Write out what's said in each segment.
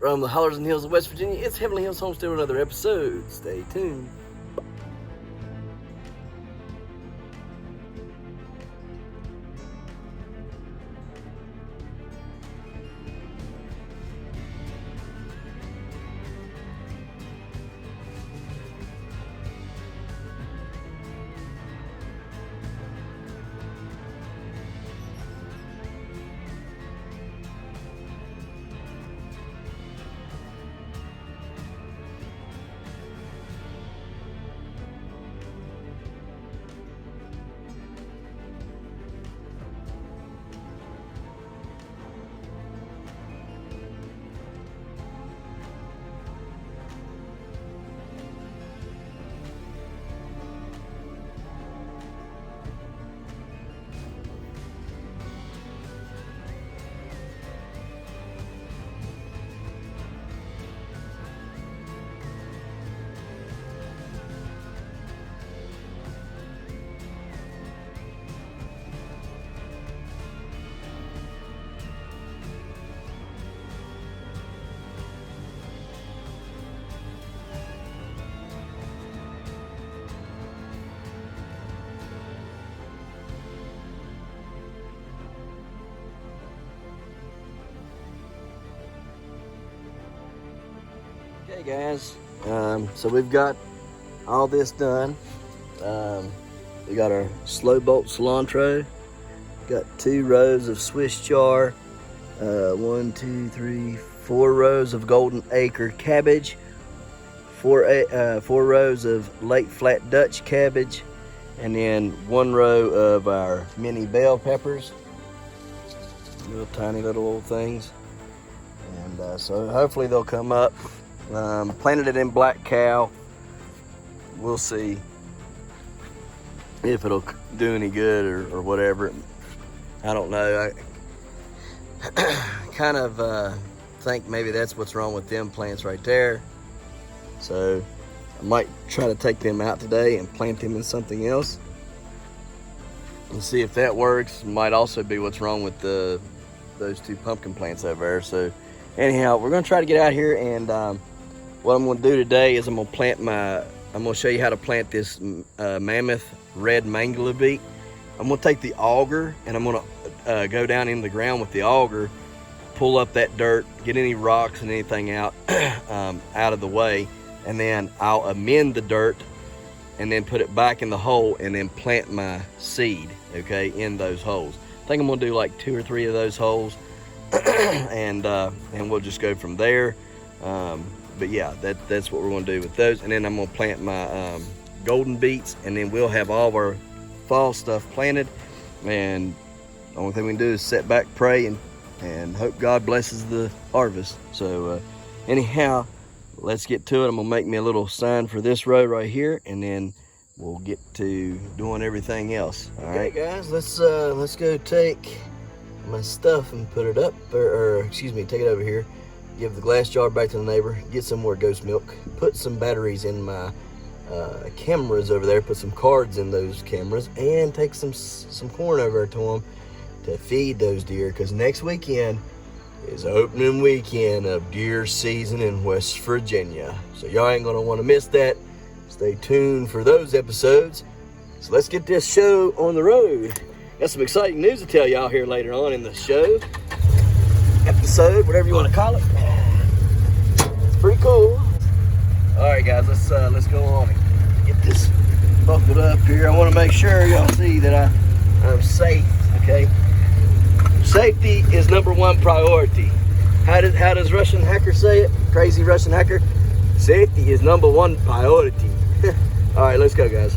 From the hollers and hills of West Virginia, it's Heavenly Hills Homestead with another episode. Stay tuned. Okay guys, so we've got all this done. We got our slow bolt cilantro, got 2 rows of Swiss chard, 1, 2, 3, 4 rows of golden acre cabbage, 4 rows of late flat Dutch cabbage, and then 1 row of our mini bell peppers, little tiny little old things. And so hopefully they'll come up. Planted it in black cow. We'll see if it'll do any good or whatever. I don't know. I kind of think maybe that's what's wrong with them plants right there. So I might try to take them out today and plant them in something else and see if that works. Might also be what's wrong with those 2 pumpkin plants over there. So anyhow, we're gonna try to get out here, and what I'm gonna do today is I'm gonna show you how to plant this mammoth red mangala beet. I'm gonna take the auger and I'm gonna go down in the ground with the auger, pull up that dirt, get any rocks and anything out out of the way, and then I'll amend the dirt and then put it back in the hole and then plant my seed, okay, in those holes. I think I'm gonna do like 2 or 3 of those holes and we'll just go from there. But yeah, that's what we're gonna do with those. And then I'm gonna plant my golden beets, and then we'll have all of our fall stuff planted. And the only thing we can do is sit back, pray, and hope God blesses the harvest. So anyhow, let's get to it. I'm gonna make me a little sign for this row right here, and then we'll get to doing everything else. All right, guys, let's go take my stuff and put it up, or excuse me, take it over here. Give the glass jar back to the neighbor, get some more ghost milk, put some batteries in my cameras over there, put some cards in those cameras, and take some corn over to them to feed those deer, because next weekend is opening weekend of deer season in West Virginia. So y'all ain't gonna want to miss that. Stay tuned for those episodes. So let's get this show on the road. Got some exciting news to tell y'all here later on in the show. Episode, whatever you want to call it. It's pretty cool. All right, guys, let's go on and get this buckled up here. I want to make sure y'all see that I'm safe. Okay, safety is #1 priority. How does Russian hacker say it? Crazy Russian hacker. Safety is #1 priority. All right, let's go, guys.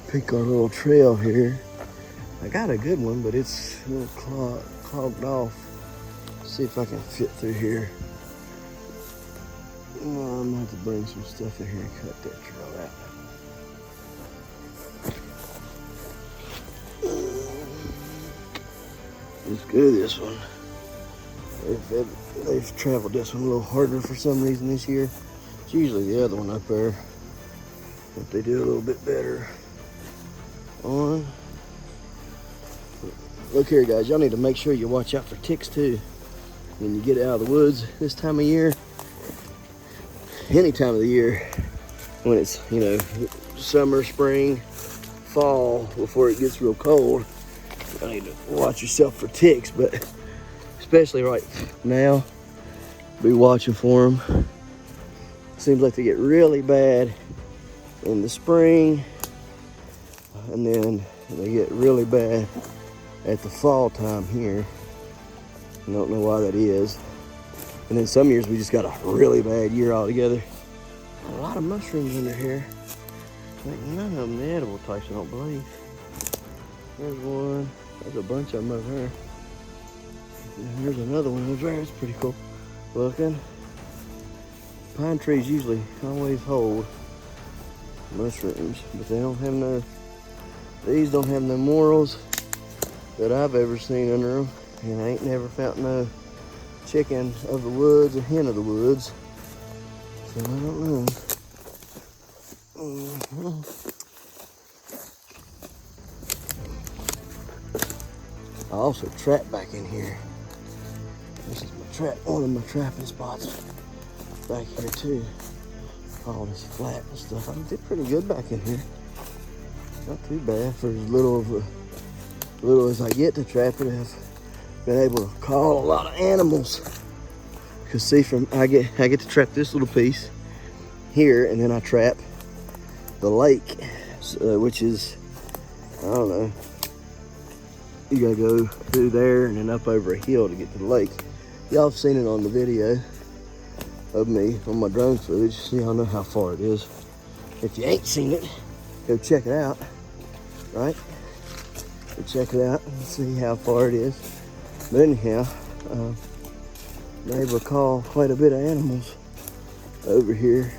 Pick our little trail here. I got a good one, but it's a little clogged off. Let's see if I can fit through here. I'm gonna have to bring some stuff in here and cut that trail out. Let's go this one. They've traveled this one a little harder for some reason this year. It's usually the other one up there that they do a little bit better on. Look here, guys, y'all need to make sure you watch out for ticks too when you get out of the woods this time of year. Any time of the year when it's, you know, summer, spring, fall, before it gets real cold, you need to watch yourself for ticks, but especially right now, be watching for them. Seems like they get really bad in the spring, and then they get really bad at the fall time here. I don't know why that is. And then some years we just got a really bad year altogether. A lot of mushrooms under here. Like none of them the edible types, I don't believe. There's one. There's a bunch of them over there. And there's another one over there. It's pretty cool looking. Pine trees usually always hold mushrooms, but they don't have no, these don't have no morals that I've ever seen under them. And I ain't never found no chicken of the woods or hen of the woods, so I don't know. I also trap back in here. This is my trap, one of my trapping spots back here too. All this flat and stuff. I did pretty good back in here. Not too bad for as little as I get to trapping. I've been able to call a lot of animals. Cause see, I get to trap this little piece here, and then I trap the lake, which is, I don't know, you gotta go through there and then up over a hill to get to the lake. Y'all have seen it on the video of me on my drone footage, so y'all know how far it is. If you ain't seen it, go check it out, right? Go check it out and see how far it is. But anyhow, I'm able to call quite a bit of animals over here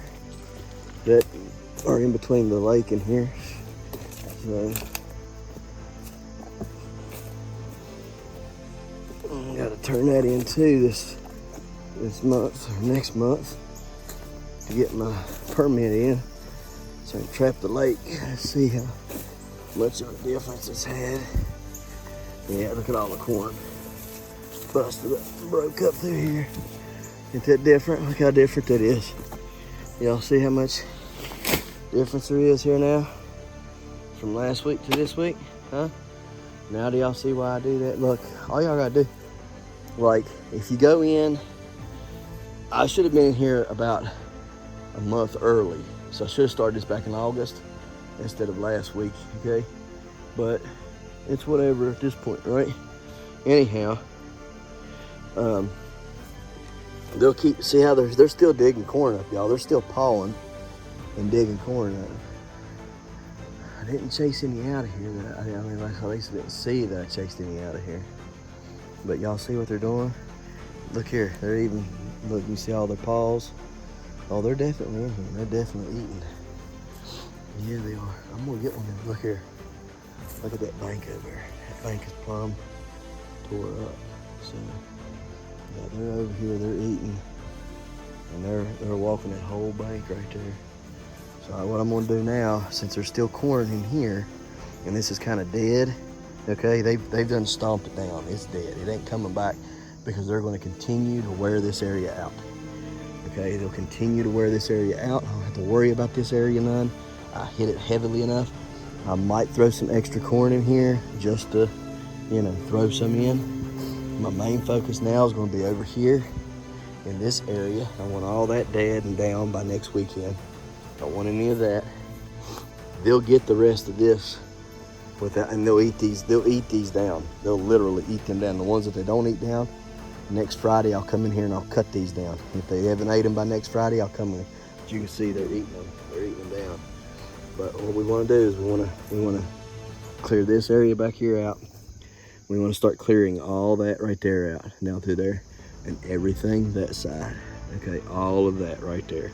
that are in between the lake and here. So I gotta turn that in too this month or next month to get my permit in. So I can trap the lake. See how much of a difference it's had. Yeah, look at all the corn busted up and broke up through here. Ain't that different? Look how different that is. Y'all see how much difference there is here now from last week to this week, huh? Now do y'all see why I do that? Look, all y'all gotta do, like, if you go in, I should have been here about a month early, so I should have started this back in August instead of last week, okay? But it's whatever at this point, right? Anyhow, they'll keep, see how they're still digging corn up, y'all. They're still pawing and digging corn up. I didn't chase any out of here. I mean, like, at least I didn't see that I chased any out of here. But y'all see what they're doing? Look here, they're even, look, you see all their paws? Oh, they're definitely in here. They're definitely eating. Yeah, they are. I'm gonna get one of them. Look here. Look at that bank over there. That bank is plumb tore up. So, yeah, they're over here, they're eating. And they're walking that whole bank right there. So what I'm gonna do now, since there's still corn in here, and this is kind of dead, okay, they've done stomped it down. It's dead. It ain't coming back because they're gonna continue to wear this area out. Okay, they'll continue to wear this area out. I don't have to worry about this area none. I hit it heavily enough. I might throw some extra corn in here just to, you know, throw some in. My main focus now is gonna be over here in this area. I want all that dead and down by next weekend. Don't want any of that. They'll get the rest of this without, and they'll eat these down. They'll literally eat them down. The ones that they don't eat down, next Friday I'll come in here and I'll cut these down. If they haven't ate them by next Friday, I'll come in. But you can see they're eating them. They're eating them down. But what we want to do is we want to clear this area back here out. We want to start clearing all that right there out, down through there, and everything that side. Okay, all of that right there.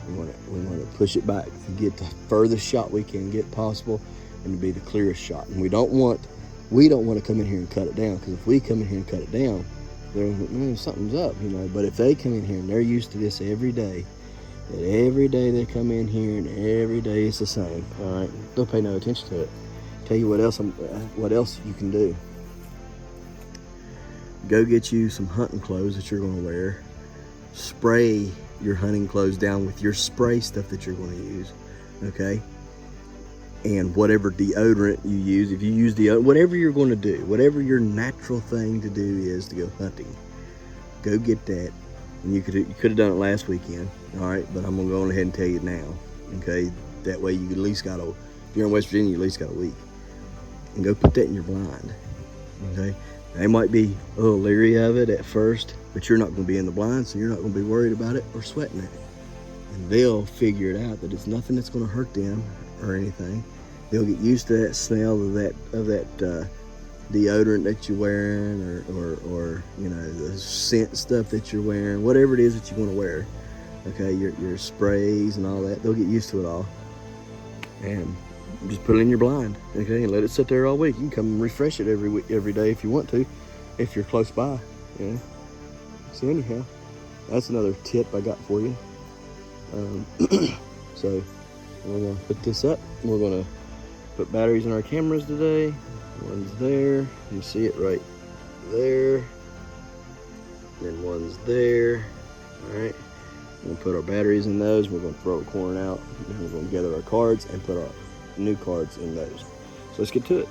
We want to push it back to get the furthest shot we can get possible, and to be the clearest shot. And we don't want to come in here and cut it down, because if we come in here and cut it down, they're something's up, you know. But if they come in here and they're used to this every day, that every day they come in here and every day it's the same, all right, they'll pay no attention to it. Tell you what else you can do. Go get you some hunting clothes that you're going to wear. Spray your hunting clothes down with your spray stuff that you're going to use, okay? And whatever deodorant you use, if you use deodorant, whatever you're going to do, whatever your natural thing to do is to go hunting, go get that. And you could have done it last weekend, all right? But I'm going to go on ahead and tell you now, okay? That way you at least got if you're in West Virginia, you at least got a week. And go put that in your blind, okay? They might be a little leery of it at first, but you're not going to be in the blind, so you're not going to be worried about it or sweating it. And they'll figure it out that it's nothing that's going to hurt them or anything. They'll get used to that smell of that deodorant that you're wearing, or you know, the scent stuff that you're wearing, whatever it is that you want to wear. Okay, your sprays and all that. They'll get used to it all, and just put it in your blind, okay, and let it sit there all week. You can come and refresh it every day if you want to, if you're close by, you know. So anyhow, that's another tip I got for you. So we're gonna put this up. We're gonna put batteries in our cameras today. One's there, you see it right there. Then one's there. All right, we're gonna put our batteries in those. We're gonna throw a corn out. Then we're gonna gather our cards and put our new cards in those. So let's get to it.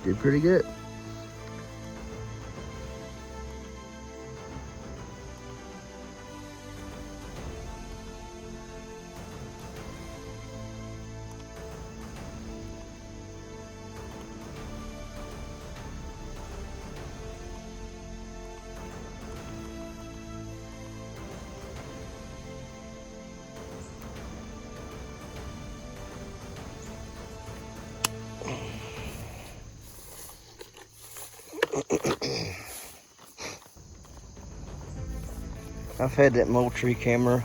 Did pretty good. I've had that Moultrie camera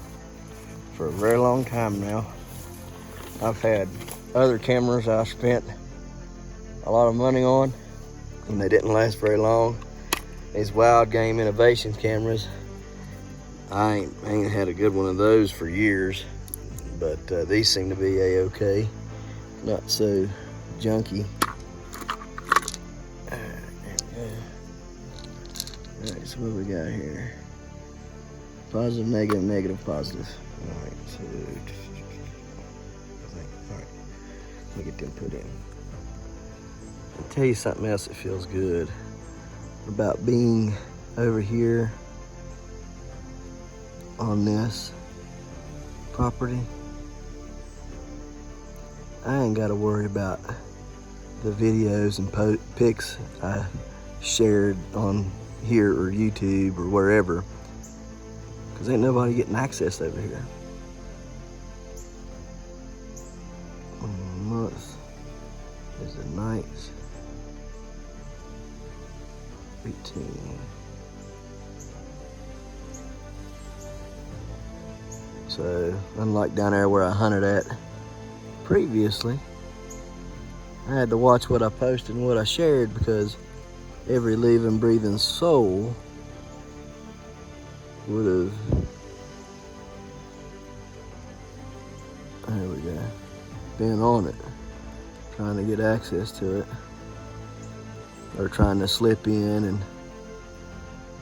for a very long time now. I've had other cameras I spent a lot of money on, and they didn't last very long. These Wild Game Innovation cameras, I ain't had a good one of those for years, but these seem to be a-okay, not so junky. Alright, so what we got here? Positive, negative, negative, positive. Alright, so alright, let me get them put in. I'll tell you something else that feels good about being over here on this property. I ain't got to worry about the videos and pics I shared on here or YouTube or wherever, because ain't nobody getting access over here. Month is the night 18. So unlike down there where I hunted at previously, I had to watch what I posted and what I shared, because every living, breathing soul would have been on it, trying to get access to it, or trying to slip in and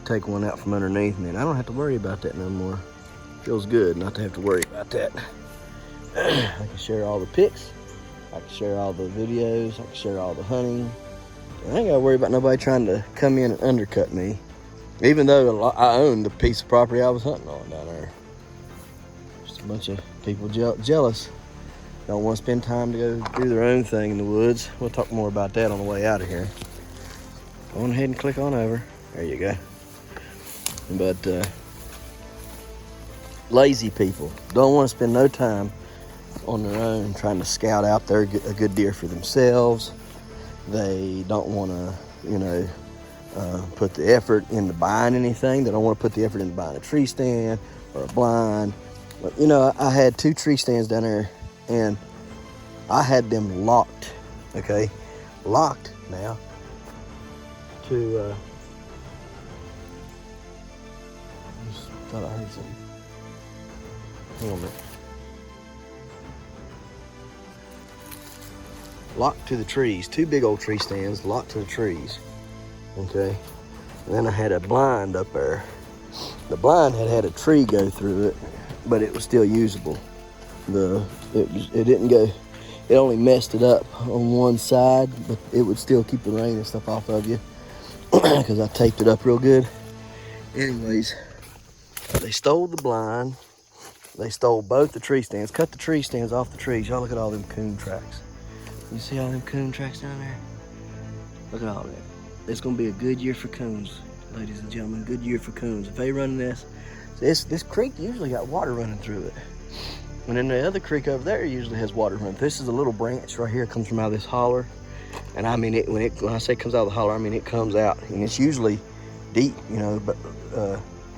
take one out from underneath me. And I don't have to worry about that no more. Feels good not to have to worry about that. I can share all the pics, I can share all the videos, I can share all the hunting. I ain't gotta worry about nobody trying to come in and undercut me, even though I owned the piece of property I was hunting on down there. Just a bunch of people jealous. Don't want to spend time to go do their own thing in the woods. We'll talk more about that on the way out of here. Go on ahead and click on over. There you go. But lazy people don't want to spend no time on their own trying to scout out a good deer for themselves. They don't want to, put the effort into buying anything. They don't want to put the effort into buying a tree stand or a blind. But, I had 2 tree stands down there, and I had them locked, okay? Locked now to, just thought I heard something. Hang on a minute. Locked to the trees, 2 big old tree stands locked to the trees, okay? And then I had a blind up there. The blind had a tree go through it, but it was still usable. It didn't go, it only messed it up on one side, but it would still keep the rain and stuff off of you because I taped it up real good. Anyways, they stole the blind. They stole both the tree stands, cut the tree stands off the trees. Y'all look at all them coon tracks. You see all them coon tracks down there? Look at all that. It's gonna be a good year for coons, ladies and gentlemen. Good year for coons. If they run this creek usually got water running through it. And then the other creek over there usually has water running. This is a little branch right here. It comes from out of this holler. And I mean, when I say it comes out of the holler, I mean it comes out. And it's usually deep, but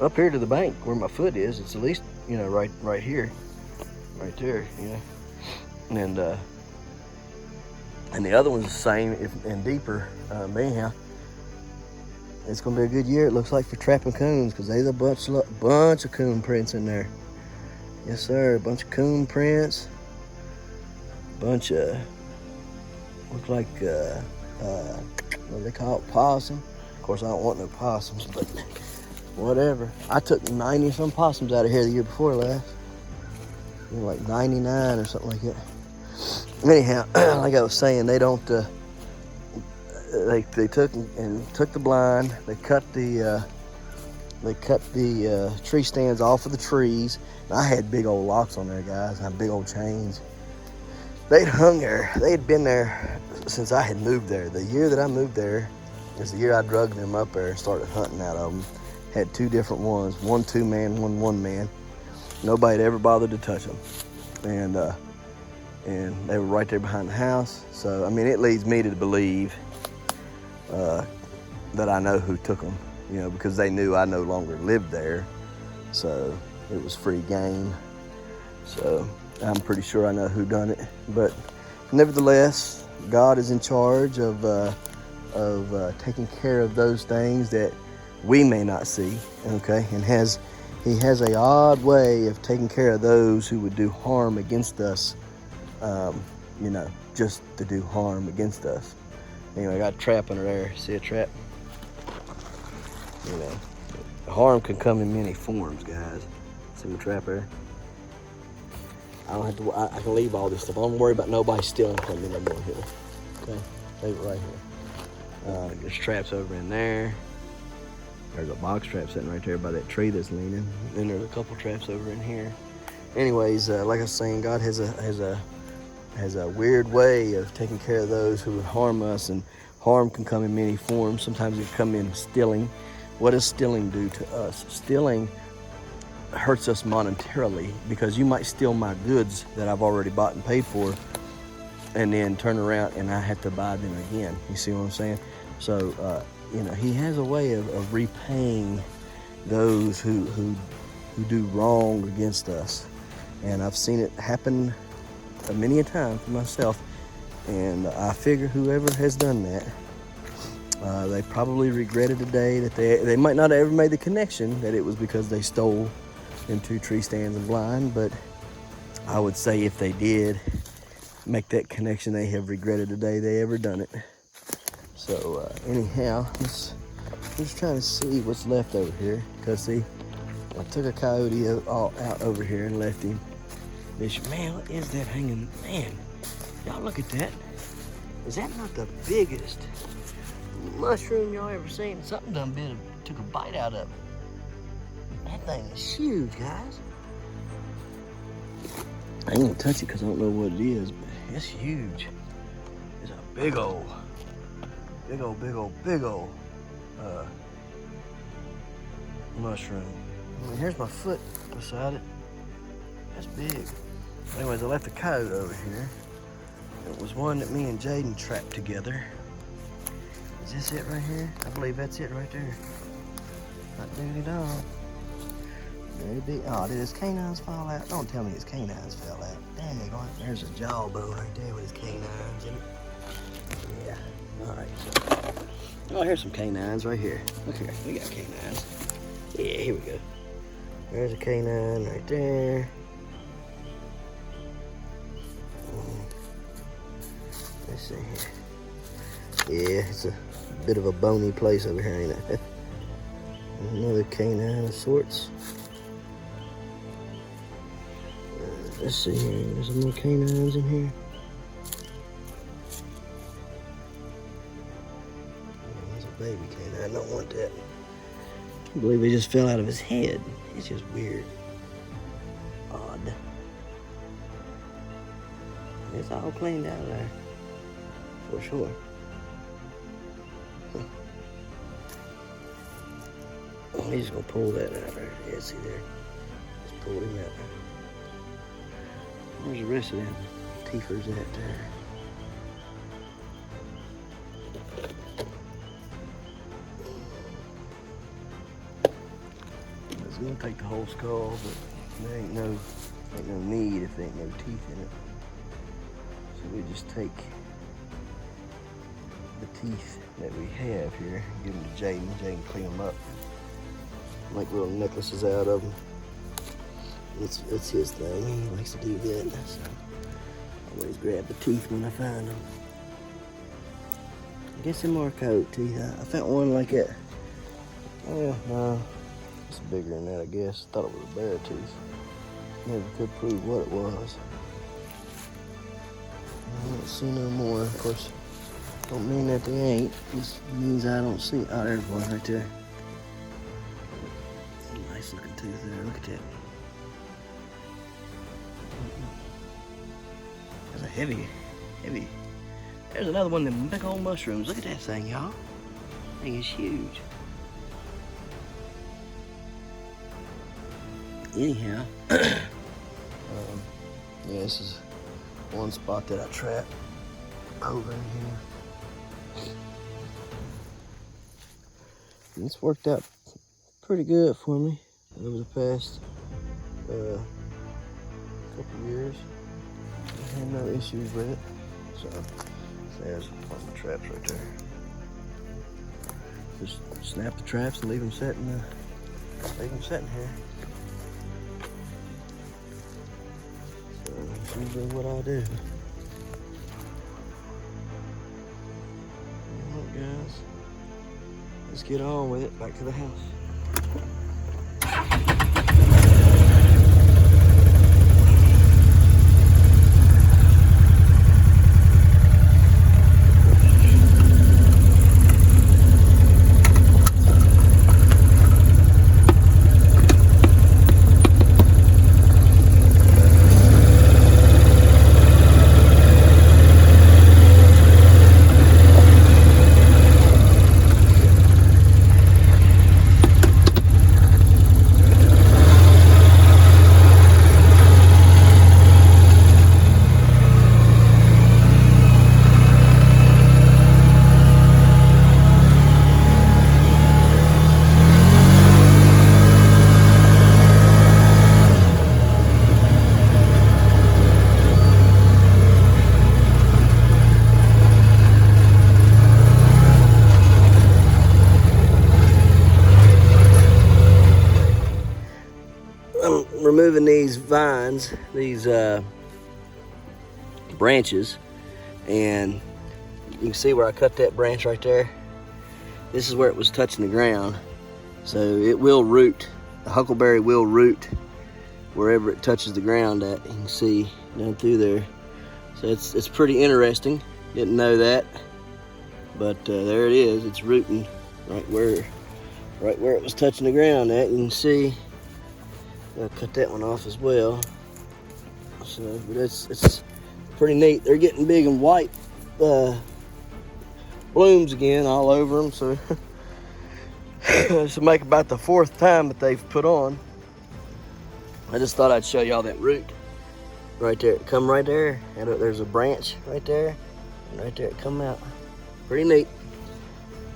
up here to the bank where my foot is, it's at least, right here. Right there, And the other one's the same and deeper. Anyhow, it's gonna be a good year. It looks like for trapping coons because there's a bunch of coon prints in there. Yes, sir. A bunch of coon prints. Bunch of look like what do they call it? Possum. Of course, I don't want no possums, but whatever. I took 90 some possums out of here the year before last. Like 99 or something like that. Anyhow, like I was saying, they don't. They took the blind. They cut the tree stands off of the trees. And I had big old locks on there, guys. I had big old chains. They'd hung there. They had been there since I had moved there. The year that I moved there is the year I drugged them up there and started hunting out of them. Had 2 different ones, one 2-man, one 1-man. Nobody had ever bothered to touch them, and they were right there behind the house. So I mean, it leads me to believe that I know who took them, because they knew I no longer lived there, so it was free game. So I'm pretty sure I know who done it. But nevertheless, God is in charge of taking care of those things that we may not see, okay? And He has a odd way of taking care of those who would do harm against us, just to do harm against us. Anyway, I got a trap under there. See a trap? Harm can come in many forms, guys. See my trap there? I don't have to. I can leave all this stuff. I don't worry about nobody stealing from me no more here. Okay, leave it right here. There's traps over in there. There's a box trap sitting right there by that tree that's leaning. Then there's a couple traps over in here. Anyways, like I was saying, God has a weird way of taking care of those who would harm us, and harm can come in many forms. Sometimes it can come in stealing. What does stealing do to us? Stealing hurts us monetarily, because you might steal my goods that I've already bought and paid for, and then turn around and I have to buy them again. You see what I'm saying? So, he has a way of repaying those who do wrong against us. And I've seen it happen many a time for myself. And I figure whoever has done that, they probably regretted the day that they might not have ever made the connection that it was because they stole them 2 tree stands and blind. But I would say if they did, make that connection. They have regretted the day they ever done it. So anyhow, I'm just trying to see what's left over here. Cause see, I took a coyote all out over here and left him. Man, what is that hanging? Man, y'all look at that. Is that not the biggest mushroom y'all ever seen? Something done took a bite out of it. That thing is huge, guys. I ain't gonna touch it because I don't know what it is, but it's huge. It's a big old mushroom. I mean, here's my foot beside it. That's big. Anyways, I left a coyote over here. It was one that me and Jaden trapped together. Is this it right here? I believe that's it right there. Not doing it all. Very big. Oh, did his canines fall out? Don't tell me his canines fell out. Dang, there's a jawbone right there with his canines in it. Yeah. All right. So, oh, here's some canines right here. Look here. We got canines. Yeah, here we go. There's a canine right there. Let's see here. Yeah, it's a bit of a bony place over here, ain't it? Another canine of sorts. Let's see here. There's some more canines in here. There's a baby canine. I don't want that. I can't believe he just fell out of his head. It's just weird. Odd. It's all cleaned out there. For sure. He's just gonna pull that out there. Yeah, see there. Just pull him out. Where's the rest of them teethers at there? I was gonna take the whole skull, but there ain't no need if there ain't no teeth in it. So we just take the teeth that we have here, give them to Jaden. Jaden clean them up, make little necklaces out of them. It's his thing. He likes to do that. So I always grab the teeth when I find them. Get some more coat teeth. I found one like that. Oh no, it's bigger than that, I guess. Thought it was a bear tooth. Never could prove what it was. I don't see no more. Of course, don't mean that they ain't. Just means I don't see. Oh, there's one right there. Nice looking tooth there. Look at that. That's a heavy. There's another one of them big old mushrooms. Look at that thing, y'all. That thing is huge. Anyhow, yeah, this is one spot that I trapped over in here. And it's worked out pretty good for me over the past couple years. I had no issues with it. So there's one of the traps right there. Just snap the traps and leave them sitting here. So that's usually what I do. Alright guys, let's get on with it. Back to the house. removing these vines, these branches, and you can see where I cut that branch right there. This is where it was touching the ground, so it will root. The huckleberry will root wherever it touches the ground at. You can see down through there. So it's pretty interesting. Didn't know that, but there it is. It's rooting right where it was touching the ground at. You can see. I'll cut that one off as well. So, but it's pretty neat. They're getting big and white blooms again all over them. So this will make about the 4th time that they've put on. I just thought I'd show y'all that root right there. Come right there, and there's a branch right there, and right there it come out. Pretty neat.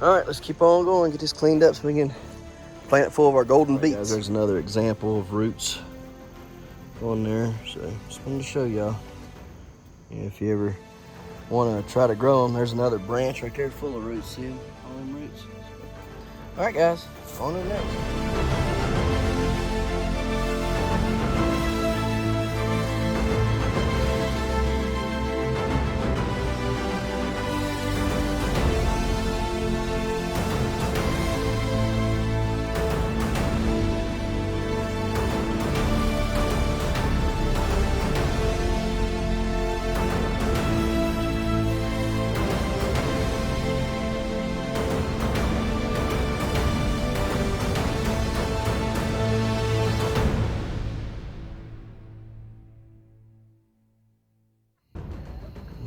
All right, let's keep on going. Get this cleaned up so we can plant it full of our golden beets. Guys, there's another example of roots on there. So just wanted to show y'all. If you ever want to try to grow them, there's another branch right there full of roots. See them? All them roots. All right, guys, on to the next.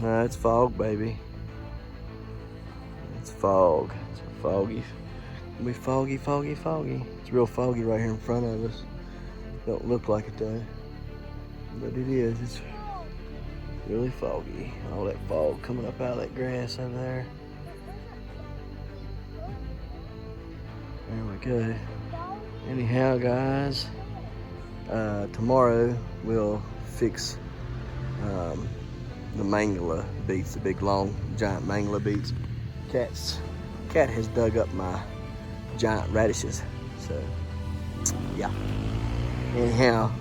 No, it's fog, baby. It's fog. It's foggy. It'll be foggy, foggy, foggy. It's real foggy right here in front of us. Don't look like it though, but it is. It's really foggy. All that fog coming up out of that grass over there. There we go. Anyhow, guys, tomorrow we'll fix the mangala beets, the big long giant mangala beets. Cat has dug up my giant radishes, so yeah. Anyhow,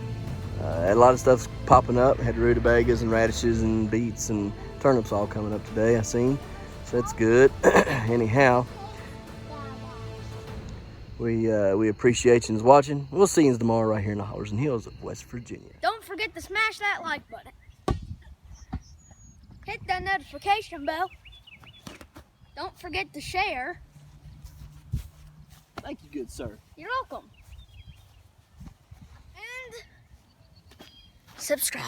a lot of stuff's popping up. Had rutabagas and radishes and beets and turnips all coming up today, I seen, so that's good. Anyhow, we appreciate you watching. We'll see you tomorrow right here in the hollers and hills of West Virginia. Don't forget to smash that like button. Hit that notification bell. Don't forget to share. Thank you, good sir. You're welcome. And subscribe.